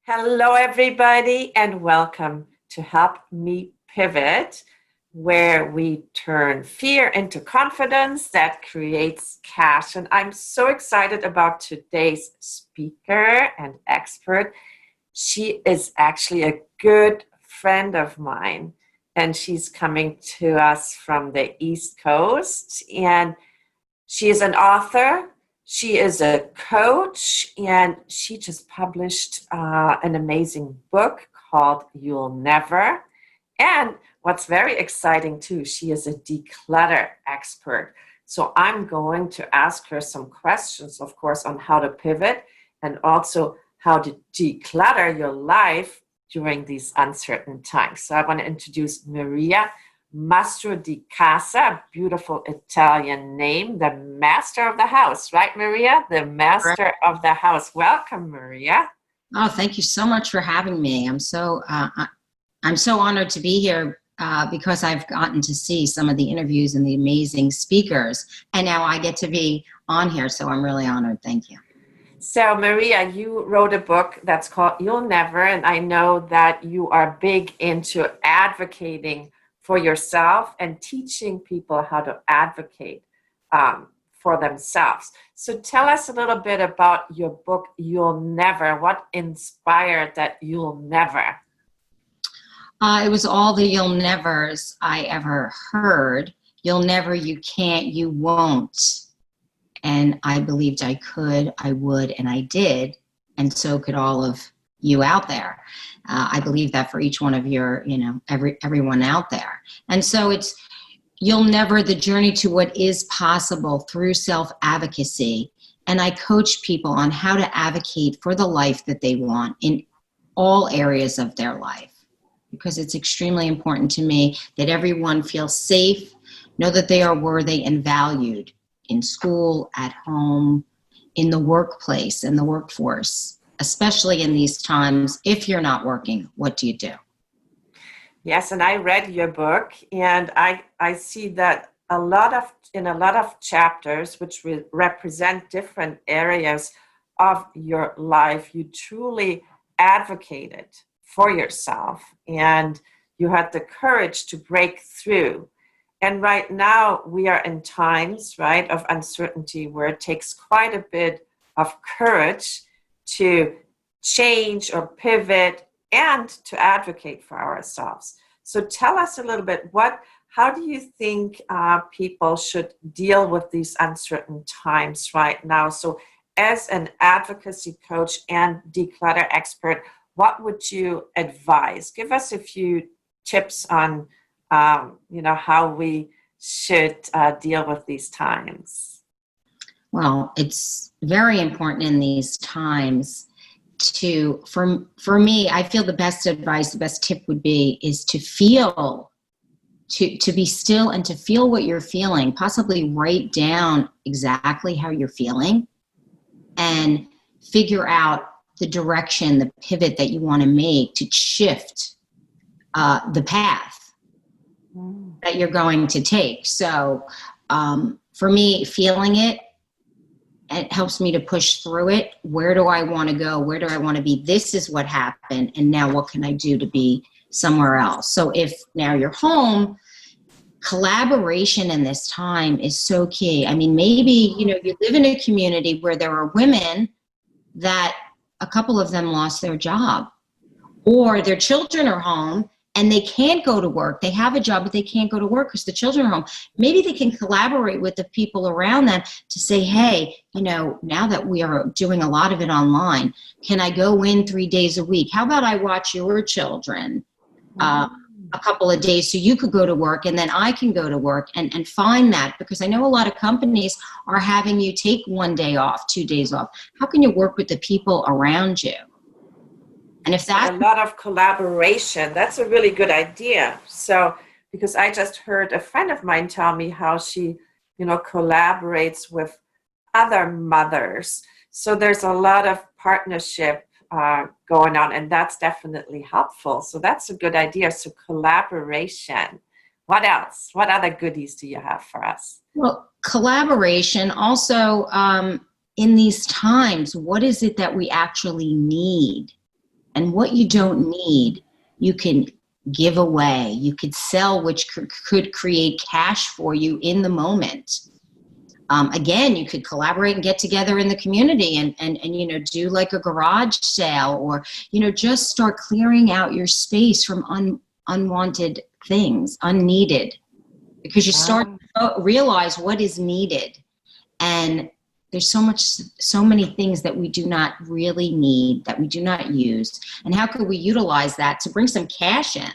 Hello, everybody, and welcome to Help Me Pivot, where we turn fear into confidence that creates cash. And I'm so excited about today's speaker and expert. She is actually a good friend of mine, and she's coming to us from the East Coast. And she is an author, she is a coach, and she just published an amazing book called You'll Never. And what's very exciting too, she is a declutter expert. So I'm going to ask her some questions, of course, on how to pivot and also how to declutter your life during these uncertain times. So I want to introduce Maria Mastrodicasa, beautiful Italian name, the master of the house, right, Maria? The master of the house. Welcome, Maria. Oh, thank you so much for having me. I'm so honored to be here because I've gotten to see some of the interviews and the amazing speakers, and now I get to be on here. So I'm really honored. Thank you. So, Maria, you wrote a book that's called You'll Never, and I know that you are big into advocating for yourself and teaching people how to advocate for themselves. So tell us a little bit about your book, You'll Never. What inspired that You'll Never? It was all the you'll nevers I ever heard. You'll never, you can't, you won't. And I believed I could, I would, and I did. And so could all of you out there. I believe that for each one of your, everyone out there. And so it's You'll Never, the journey to what is possible through self-advocacy. And I coach people on how to advocate for the life that they want in all areas of their life. Because it's extremely important to me that everyone feels safe, know that they are worthy and valued in school, at home, in the workplace, in the workforce, especially in these times. If you're not working, what do you do? Yes, and I read your book, and I see that in a lot of chapters, which represent different areas of your life, you truly advocated for yourself, and you had the courage to break through. And right now we are in times, right, of uncertainty where it takes quite a bit of courage to change or pivot and to advocate for ourselves. So tell us a little bit, how do you think people should deal with these uncertain times right now? So as an advocacy coach and declutter expert, what would you advise? Give us a few tips on how we should deal with these times. Well, it's very important in these times for me, I feel the best advice, the best tip would be is to feel, to be still and to feel what you're feeling, possibly write down exactly how you're feeling and figure out the direction, the pivot that you want to make to shift the path that you're going to take. So for me, feeling it helps me to push through it. Where do I want to go? Where do I want to be? This is what happened. And now what can I do to be somewhere else? So if now you're home, collaboration in this time is so key. I mean, maybe, you live in a community where there are women that a couple of them lost their job, or their children are home and they can't go to work. They have a job, but they can't go to work because the children are home. Maybe they can collaborate with the people around them to say, hey, now that we are doing a lot of it online, can I go in 3 days a week? How about I watch your children a couple of days so you could go to work and then I can go to work and find that, because I know a lot of companies are having you take 1 day off, 2 days off. How can you work with the people around you? And if that's a lot of collaboration, that's a really good idea. So, because I just heard a friend of mine tell me how she, collaborates with other mothers. So there's a lot of partnership going on, and that's definitely helpful. So that's a good idea. So collaboration. What else? What other goodies do you have for us? Well, collaboration also in these times, what is it that we actually need? And what you don't need, you can give away. You could sell, which could create cash for you in the moment. Again, you could collaborate and get together in the community and you know, do like a garage sale, or, you know, just start clearing out your space from unwanted things, unneeded, because you start to realize what is needed. And there's so many things that we do not really need, that we do not use. And how could we utilize that to bring some cash in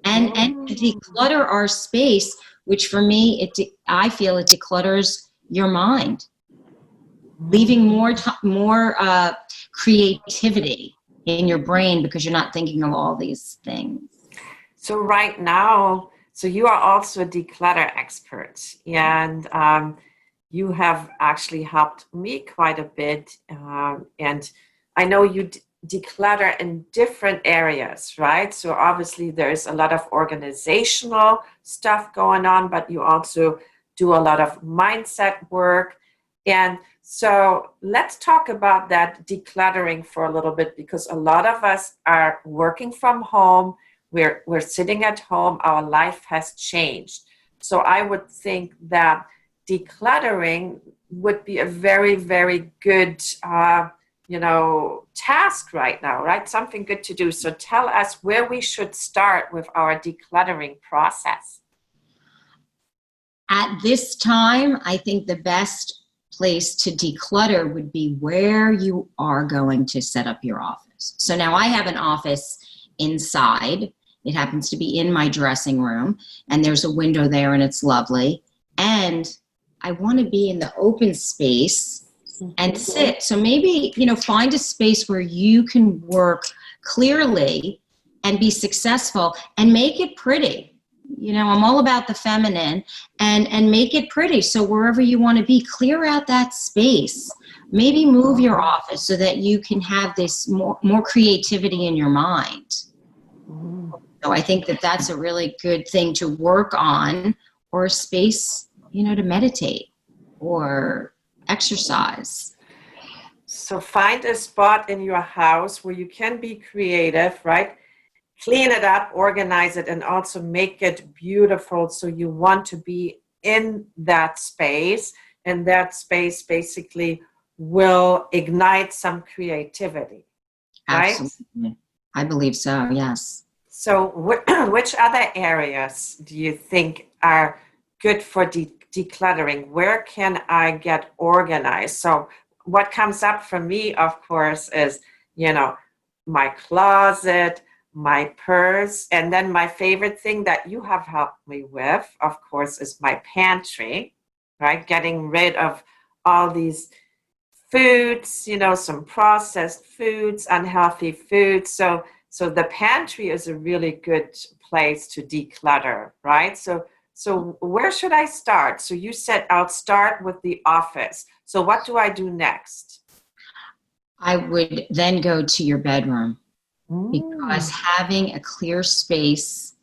and to declutter our space, which for me, I feel it declutters your mind, leaving more creativity in your brain because you're not thinking of all these things. So right now, so you are also a declutter expert, and you have actually helped me quite a bit. And I know you declutter in different areas, right? So obviously there's a lot of organizational stuff going on, but you also do a lot of mindset work. And so let's talk about that decluttering for a little bit, because a lot of us are working from home. We're sitting at home. Our life has changed. So I would think that decluttering would be a very, very good, task right now, right? Something good to do. So tell us where we should start with our decluttering process. At this time, I think the best place to declutter would be where you are going to set up your office. So now I have an office inside. It happens to be in my dressing room, and there's a window there, and it's lovely. And I want to be in the open space and sit. So maybe, you know, find a space where you can work clearly and be successful and make it pretty. You know, I'm all about the feminine, and make it pretty. So wherever you want to be, clear out that space. Maybe move your office so that you can have this more creativity in your mind. So I think that that's a really good thing to work on, or a space, you know, to meditate or exercise. So find a spot in your house where you can be creative, right? Clean it up, organize it, and also make it beautiful. So you want to be in that space, and that space basically will ignite some creativity, right? Absolutely. I believe so, yes. So which other areas do you think are good for decluttering? Where can I get organized? So what comes up for me, of course, is, you know, my closet, my purse, and then my favorite thing that you have helped me with, of course, is my pantry, right? Getting rid of all these foods, you know, some processed foods, unhealthy foods. So the pantry is a really good place to declutter, right? So where should I start? So you said I'll start with the office. So what do I do next? I would then go to your bedroom, because having a clear space,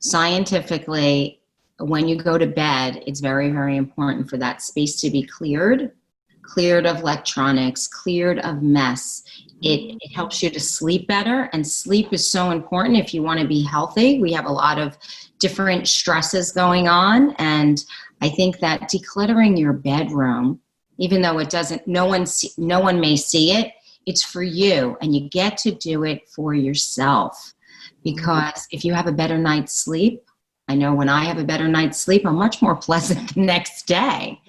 scientifically, when you go to bed, it's very, very important for that space to be cleared of electronics, cleared of mess. It helps you to sleep better, and sleep is so important if you want to be healthy. We have a lot of different stresses going on, and I think that decluttering your bedroom, even though it doesn't, no one may see it, it's for you, and you get to do it for yourself. Because if you have a better night's sleep, I know when I have a better night's sleep, I'm much more pleasant the next day.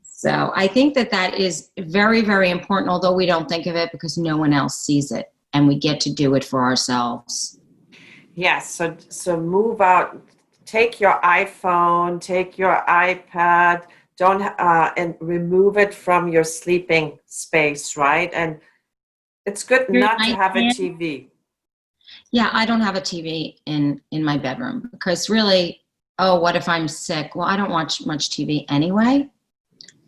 So I think that is very, very important, although we don't think of it because no one else sees it, and we get to do it for ourselves. Yes, so move out, take your iPhone, take your iPad, don't and remove it from your sleeping space, right? And it's good not to have a TV. Yeah, I don't have a TV in my bedroom, because really, what if I'm sick? Well, I don't watch much TV anyway.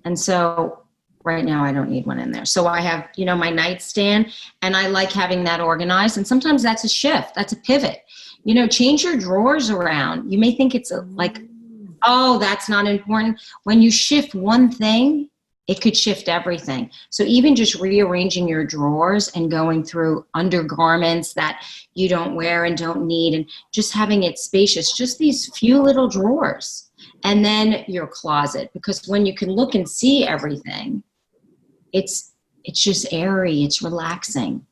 And so right now I don't need one in there. So I have, you know, my nightstand, and I like having that organized. And sometimes that's a shift. That's a pivot. You know, change your drawers around. You may think it's like, oh, that's not important. When you shift one thing, it could shift everything. So even just rearranging your drawers and going through undergarments that you don't wear and don't need, and just having it spacious, just these few little drawers. And then your closet, because when you can look and see everything, it's just airy, it's relaxing,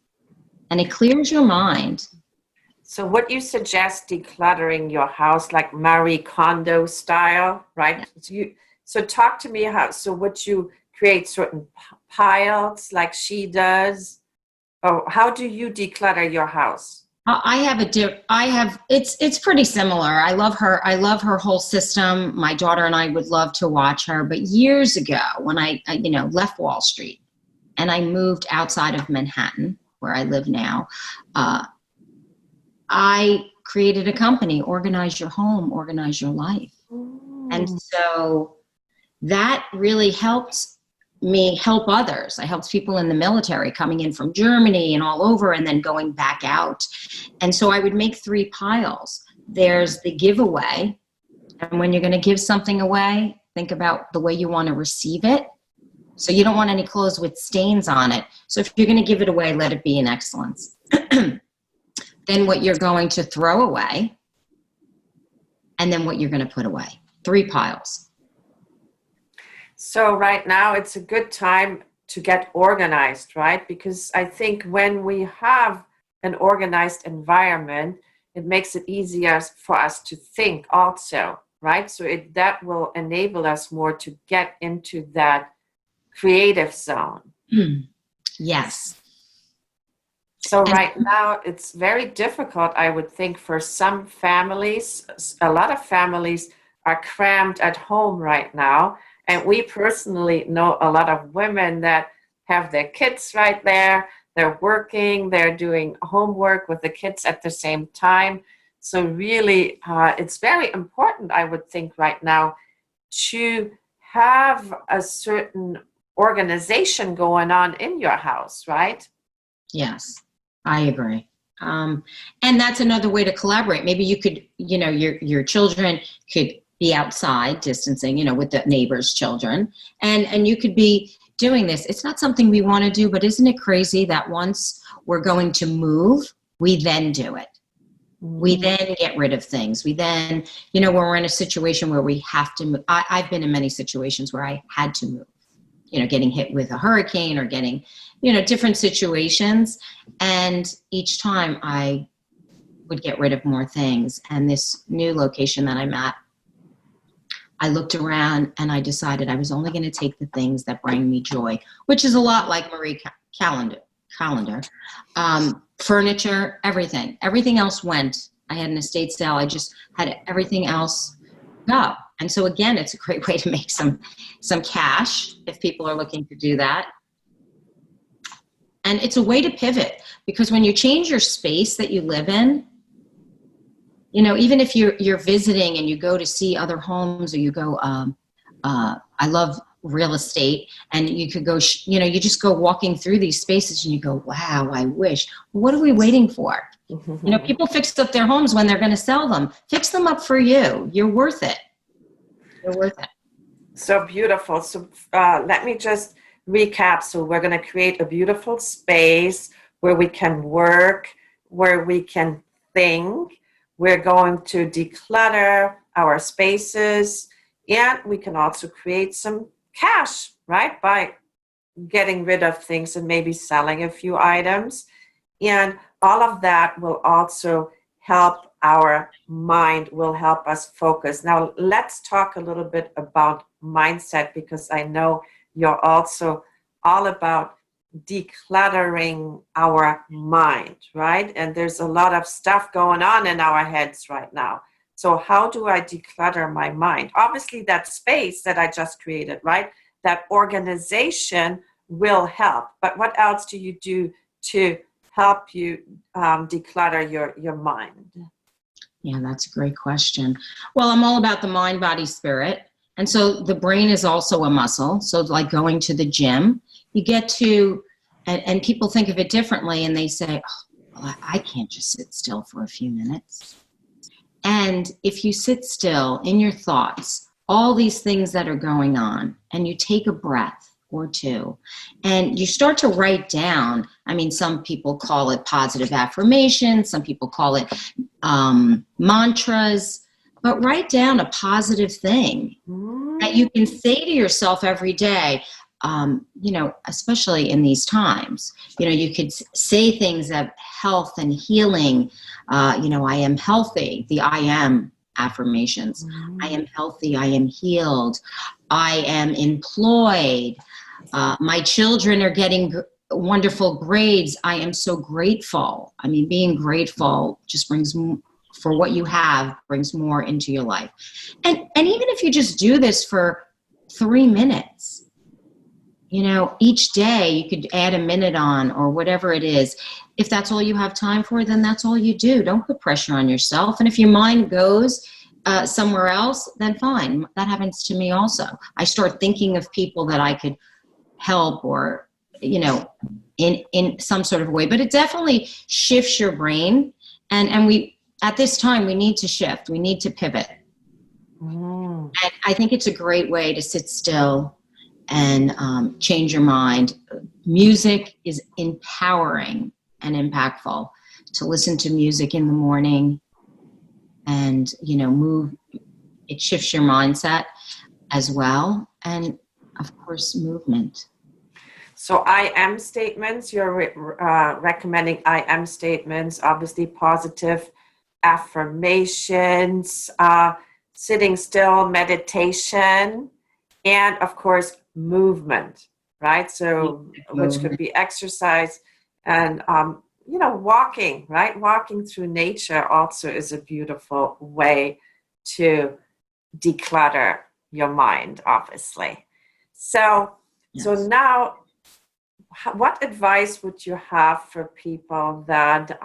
and it clears your mind. So what you suggest decluttering your house like Marie Kondo style, right? So talk to me so would you create certain piles like she does? Or how do you declutter your house? It's pretty similar. I love her whole system. My daughter and I would love to watch her. But years ago, when I left Wall Street and I moved outside of Manhattan, where I live now, I created a company, Organize Your Home, Organize Your Life. And so that really helped me help others. I helped people in the military coming in from Germany and all over, and then going back out. And so I would make 3 piles. There's the giveaway. And when you're going to give something away, think about the way you want to receive it. So you don't want any clothes with stains on it. So if you're going to give it away, let it be in excellence. Then what you're going to throw away, and then what you're going to put away. 3 piles. So right now it's a good time to get organized, right? Because I think when we have an organized environment, it makes it easier for us to think also, right? So that will enable us more to get into that creative zone. Yes. So right now it's very difficult, I would think, for some families. A lot of families are crammed at home right now. And we personally know a lot of women that have their kids right there. They're working, they're doing homework with the kids at the same time. So really, it's very important, I would think, right now to have a certain organization going on in your house, right? Yes, I agree. And that's another way to collaborate. Maybe you could, your children could be outside distancing, with the neighbors' children, and you could be doing this. It's not something we want to do, but isn't it crazy that once we're going to move, we then do it? We then get rid of things. We then, when we're in a situation where we have to move. I've been in many situations where I had to move, getting hit with a hurricane or getting, different situations. And each time I would get rid of more things. And this new location that I'm at, I looked around and I decided I was only going to take the things that bring me joy, which is a lot like Marie Calendar. Furniture, everything else went. I had an estate sale. I just had everything else go. And so again, it's a great way to make some cash if people are looking to do that. And it's a way to pivot, because when you change your space that you live in, even if you're visiting and you go to see other homes, or you go, I love real estate, and you could go, you just go walking through these spaces and you go, wow, I wish. What are we waiting for? People fix up their homes when they're going to sell them. Fix them up for you. You're worth it. You're worth it. So beautiful. So let me just recap. So we're going to create a beautiful space where we can work, where we can think. We're going to declutter our spaces, and we can also create some cash, right? By getting rid of things and maybe selling a few items. And all of that will also help our mind, will help us focus. Now, let's talk a little bit about mindset, because I know you're also all about decluttering our mind, right? And there's a lot of stuff going on in our heads right now. So how do I declutter my mind? Obviously, that space that I just created, right? That organization will help. But what else do you do to help you declutter your mind? Yeah, that's a great question. Well, I'm all about the mind, body, spirit. And so the brain is also a muscle. So like going to the gym, you get to, and people think of it differently, and they say, oh, well, I can't just sit still for a few minutes. And if you sit still in your thoughts, all these things that are going on, and you take a breath, or two. And you start to write down, I mean, some people call it positive affirmations, some people call it mantras, but write down a positive thing that you can say to yourself every day. Especially in these times, you could say things of health and healing. I am healthy, the I am affirmations. I am healthy, I am healed, I am employed, my children are getting wonderful grades, I am so grateful. I mean, being grateful just brings for what you have, brings more into your life. And even if you just do this for 3 minutes, each day you could add a minute on, or whatever it is. If that's all you have time for, then that's all you do. Don't put pressure on yourself. And if your mind goes somewhere else, then fine. That happens to me also. I start thinking of people that I could help, or, in some sort of way. But it definitely shifts your brain. And we, at this time, we need to shift. We need to pivot. And I think it's a great way to sit still and change your mind. Music is empowering and impactful. To listen to music in the morning and, move, it shifts your mindset as well. And of course, movement. So I am statements, you're recommending I am statements, obviously positive affirmations, sitting still, meditation, and of course, movement, right? So, which could be exercise and, walking, right? Walking through nature also is a beautiful way to declutter your mind, obviously. So, Yes. So now, what advice would you have for people that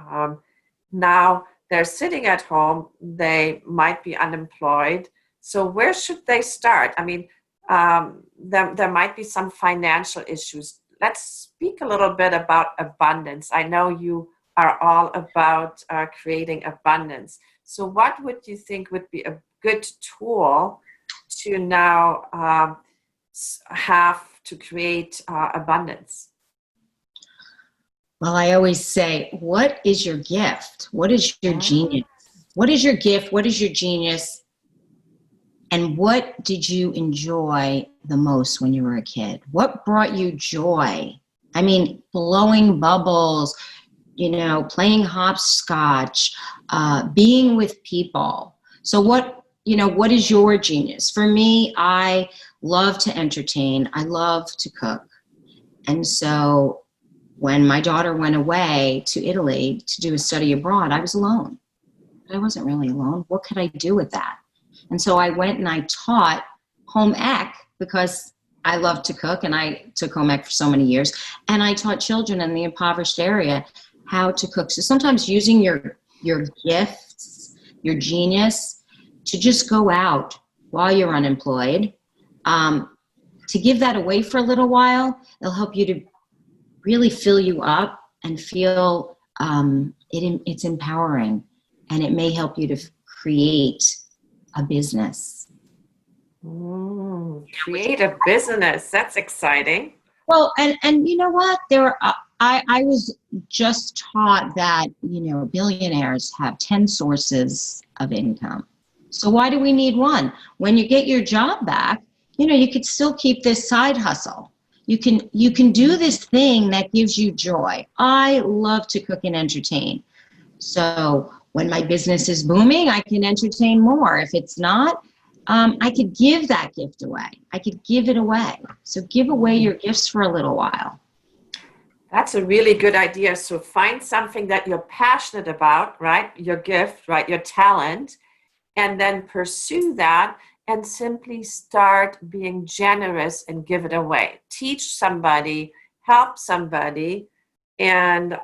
now they're sitting at home, they might be unemployed? So where should they start? I mean, there might be some financial issues. Let's speak a little bit about abundance. I know you are all about creating abundance. So what would you think would be a good tool to now have to create abundance? Well, I always say, what is your gift? What is your genius? What is your gift? What is your genius? And what did you enjoy the most when you were a kid? What brought you joy? I mean, blowing bubbles, playing hopscotch, being with people. So what is your genius? For me, I love to entertain. I love to cook. And so when my daughter went away to Italy to do a study abroad, I was alone. But I wasn't really alone. What could I do with that? And so I went and I taught home ec, because I love to cook, and I took home ec for so many years. And I taught children in the impoverished area how to cook. So sometimes using your gifts, your genius, to just go out while you're unemployed, to give that away for a little while, it'll help you to really fill you up and feel it's empowering, and it may help you to create a business. Create a business. That's exciting. Well, and you know what? I was just taught that, billionaires have 10 sources of income. So why do we need one? When you get your job back, you could still keep this side hustle. You can do this thing that gives you joy. I love to cook and entertain. So when my business is booming, I can entertain more. If it's not, I could give that gift away. I could give it away. So give away your gifts for a little while. That's a really good idea. So find something that you're passionate about, right? Your gift, right? Your talent, and then pursue that and simply start being generous and give it away. Teach somebody, help somebody, and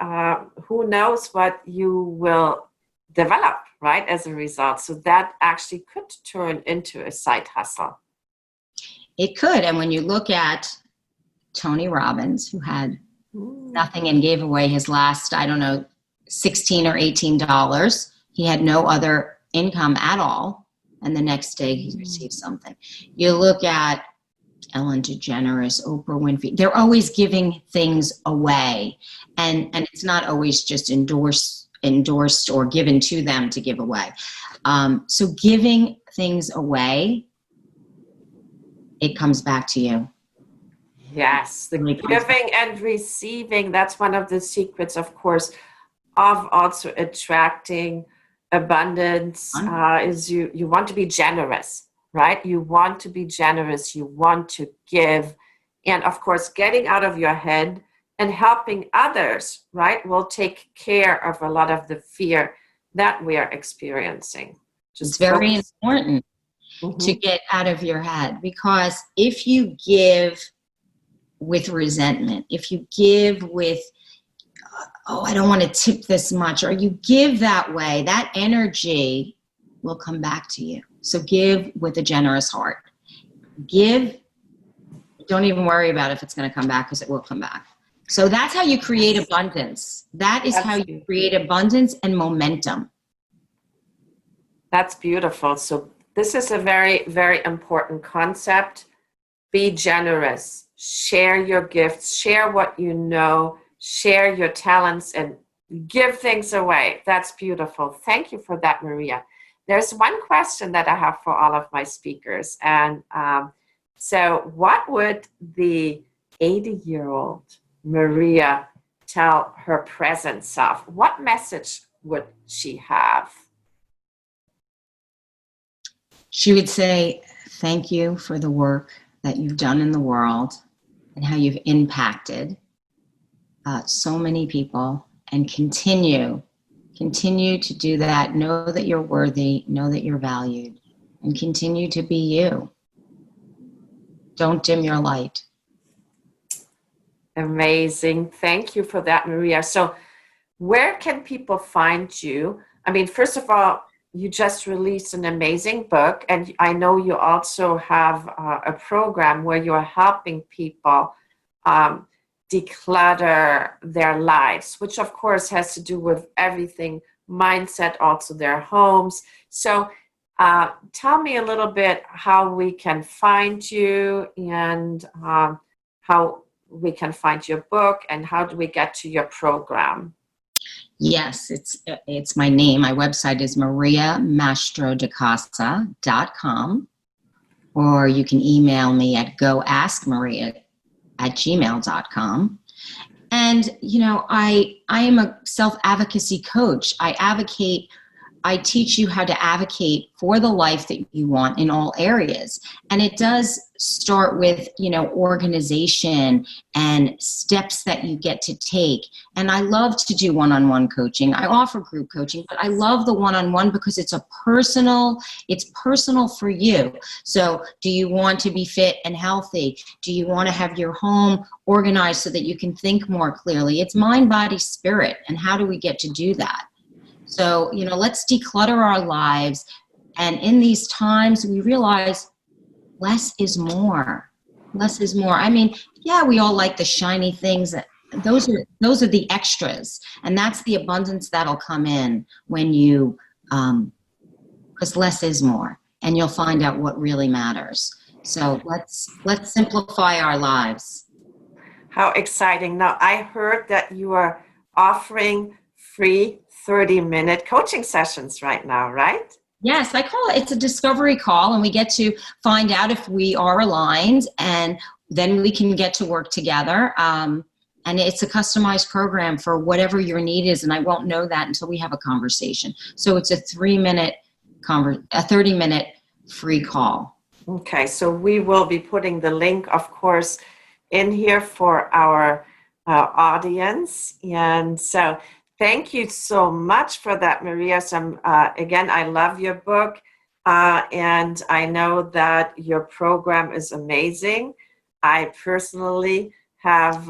who knows what you will develop, right, as a result. So that actually could turn into a side hustle. It could. And when you look at Tony Robbins, who had nothing and gave away his last, $16 or $18, he had no other income at all. And the next day he received something. You look at Ellen DeGeneres, Oprah Winfrey. They're always giving things away, and it's not always just endorsed or given to them to give away. So giving things away, it comes back to you. Yes, the giving and receiving, that's one of the secrets, of course, of also attracting abundance, is you want to be generous, right? You want to be generous, you want to give. And of course, getting out of your head and helping others, right, will take care of a lot of the fear that we are experiencing. It's very important to get out of your head, because if you give with resentment, if you give with, oh, I don't want to tip this much, or you give that way, that energy will come back to you. So give with a generous heart. Give. Don't even worry about if it's going to come back, because it will come back. So that's how you create abundance. That is how you create abundance and momentum. That's beautiful. So this is a very, very important concept. Be generous. Share your gifts. Share what you know. Share your talents and give things away. That's beautiful. Thank you for that, Maria. There's one question that I have for all of my speakers. And so what would the 80-year-old Maria tell her present self? What message would she have? She would say, thank you for the work that you've done in the world and how you've impacted so many people, and continue to do that. Know that you're worthy, know that you're valued, and continue to be you. Don't dim your light. Amazing. Thank you for that, Maria. So where can people find you? I mean, first of all, you just released an amazing book, and I know you also have a program where you're helping people declutter their lives, which of course has to do with everything, mindset, also their homes. So tell me a little bit how we can find you, and how we can find your book, and how do we get to your program? Yes, it's my name. My website is mariamastrodicasa.com, or you can email me at goaskmaria@gmail.com. And, you know, I am a self-advocacy coach. I teach you how to advocate for the life that you want in all areas. And it does start with, you know, organization and steps that you get to take. And I love to do one-on-one coaching. I offer group coaching, but I love the one-on-one because it's personal for you. So do you want to be fit and healthy? Do you want to have your home organized so that you can think more clearly? It's mind, body, spirit. And how do we get to do that? So, you know, let's declutter our lives. And in these times, we realize less is more. Less is more. I mean, yeah, we all like the shiny things. Those are the extras. And that's the abundance that'll come in when you, because less is more. And you'll find out what really matters. So let's simplify our lives. How exciting. Now, I heard that you are offering free 30-minute coaching sessions right now, right? Yes, I call it's a discovery call, and we get to find out if we are aligned, and then we can get to work together. And it's a customized program for whatever your need is, and I won't know that until we have a conversation. So it's a 30-minute free call. Okay, so we will be putting the link, of course, in here for our audience. And so thank you so much for that, Maria. So, again, I love your book, and I know that your program is amazing. I personally have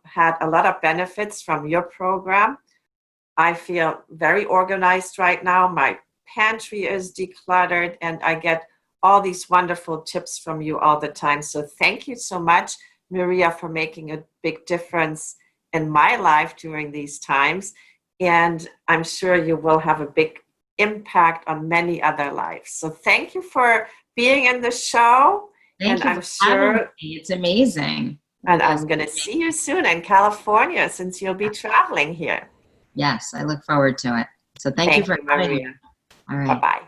had a lot of benefits from your program. I feel very organized right now. My pantry is decluttered, and I get all these wonderful tips from you all the time. So thank you so much, Maria, for making a big difference in my life during these times. And I'm sure you will have a big impact on many other lives. So thank you for being in the show. Thank And you I'm for having sure, me. It's amazing. It and is. I'm going to see you soon in California since you'll be traveling here. Yes, I look forward to it. So thank you Thank for you, having me. Maria. All Bye right. bye.